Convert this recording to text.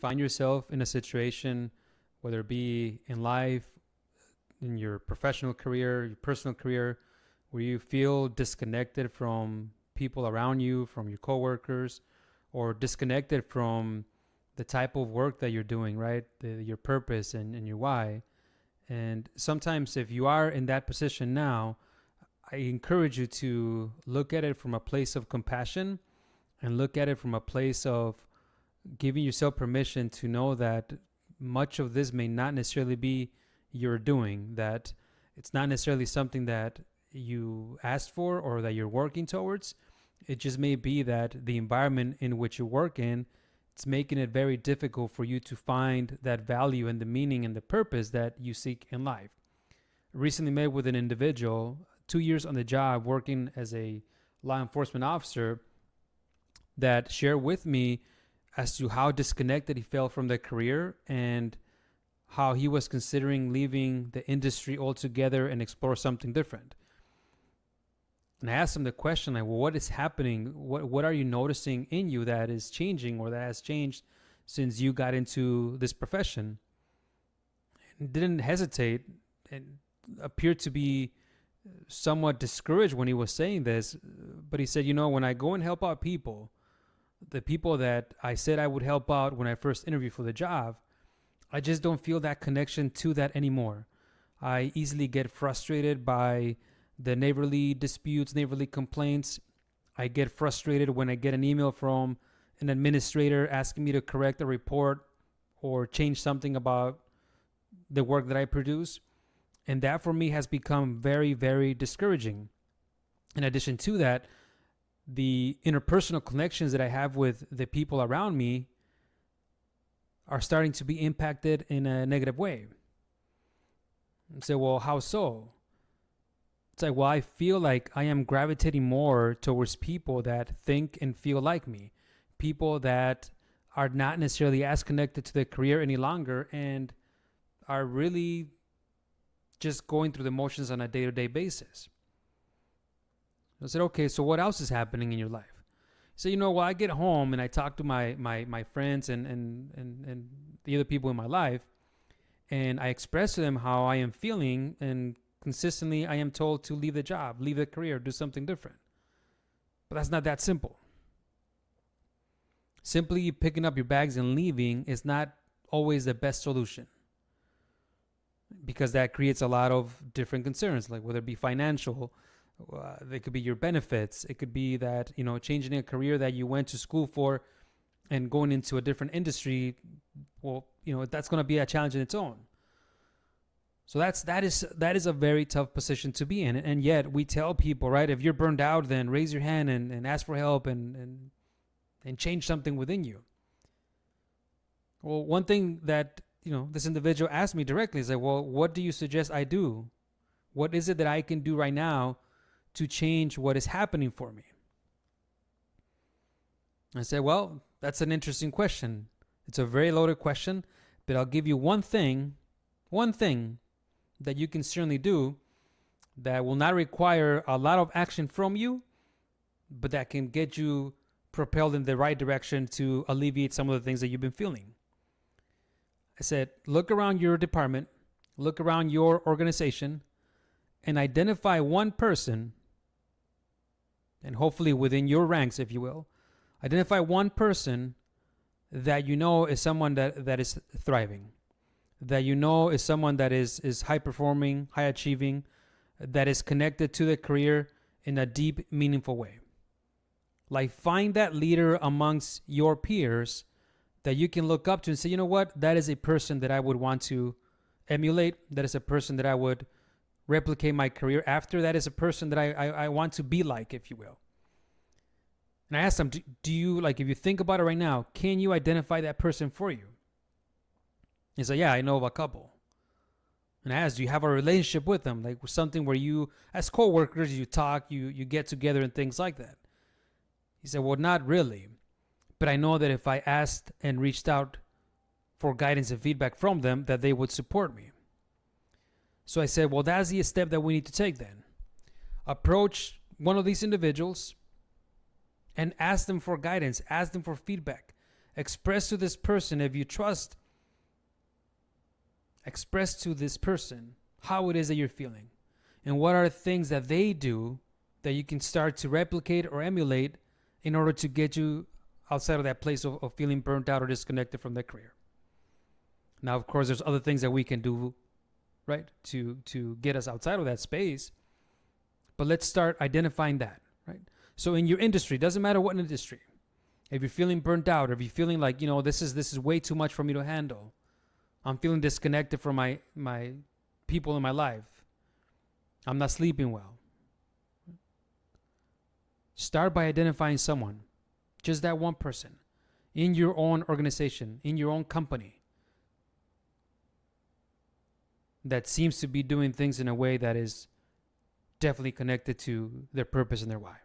find yourself in a situation, whether it be in life, in your professional career, your personal career, where you feel disconnected from people around you, from your coworkers, or disconnected from the type of work that you're doing, right? Your purpose and your why. And sometimes if you are in that position now, I encourage you to look at it from a place of compassion and look at it from a place of giving yourself permission to know that much of this may not necessarily be your doing, that it's not necessarily something that you asked for or that you're working towards. It just may be that the environment in which you work in, it's making it very difficult for you to find that value and the meaning and the purpose that you seek in life. I recently met with an individual, 2 years on the job working as a law enforcement officer, that shared with me as to how disconnected he felt from the career and how he was considering leaving the industry altogether and explore something different. And I asked him the question, like, well, what is happening? What are you noticing in you that is changing or that has changed since you got into this profession? And didn't hesitate and appeared to be somewhat discouraged when he was saying this. But he said, when I go and help out people, the people that I said I would help out when I first interviewed for the job, I just don't feel that connection to that anymore. I easily get frustrated by the neighborly disputes, neighborly complaints. I get frustrated when I get an email from an administrator asking me to correct a report or change something about the work that I produce. And that for me has become very, very discouraging. In addition to that, the interpersonal connections that I have with the people around me are starting to be impacted in a negative way. And say, well, how so? It's like, well, I feel like I am gravitating more towards people that think and feel like me, people that are not necessarily as connected to their career any longer and are really just going through the motions on a day-to-day basis. I said, okay, so what else is happening in your life? So, well, I get home and I talk to my friends and the other people in my life, and I express to them how I am feeling, and consistently I am told to leave the job, leave the career, do something different. But that's not that simple. Simply picking up your bags and leaving is not always the best solution, because that creates a lot of different concerns, like whether it be financial, it could be your benefits. It could be that, changing a career that you went to school for and going into a different industry. Well, that's going to be a challenge in its own. So that is a very tough position to be in. And yet we tell people, right, if you're burned out, then raise your hand and ask for help and change something within you. Well, one thing that, this individual asked me directly is like, well, what do you suggest I do? What is it that I can do right now to change what is happening for me? I said, well, that's an interesting question. It's a very loaded question, but I'll give you one thing that you can certainly do that will not require a lot of action from you, but that can get you propelled in the right direction to alleviate some of the things that you've been feeling. I said, look around your department, look around your organization, and identify one person, and hopefully within your ranks, if you will, identify one person that is someone that is thriving, that is someone that is high performing, high achieving, that is connected to the career in a deep, meaningful way. Like, find that leader amongst your peers that you can look up to and say, that is a person that I would want to emulate. That is a person that I would replicate my career after. That is a person that I want to be like, if you will. And I asked them, do you, if you think about it right now, can you identify that person for you? He said, yeah, I know of a couple. And I asked, do you have a relationship with them? Like something where you, as co-workers, you talk, you get together and things like that. He said, well, not really. But I know that if I asked and reached out for guidance and feedback from them, that they would support me. So I said, well, that's the step that we need to take then. Approach one of these individuals and ask them for guidance, ask them for feedback. Express to this person, if you trust, express to this person how it is that you're feeling. And what are things that they do that you can start to replicate or emulate in order to get you outside of that place of feeling burnt out or disconnected from their career. Now, of course, there's other things that we can do, right, to get us outside of that space. But let's start identifying that, right? So in your industry, doesn't matter what industry, if you're feeling burnt out, or if you're feeling like, this is way too much for me to handle, I'm feeling disconnected from my people in my life, I'm not sleeping well. Start by identifying someone, just that one person, in your own organization, in your own company, that seems to be doing things in a way that is definitely connected to their purpose and their why.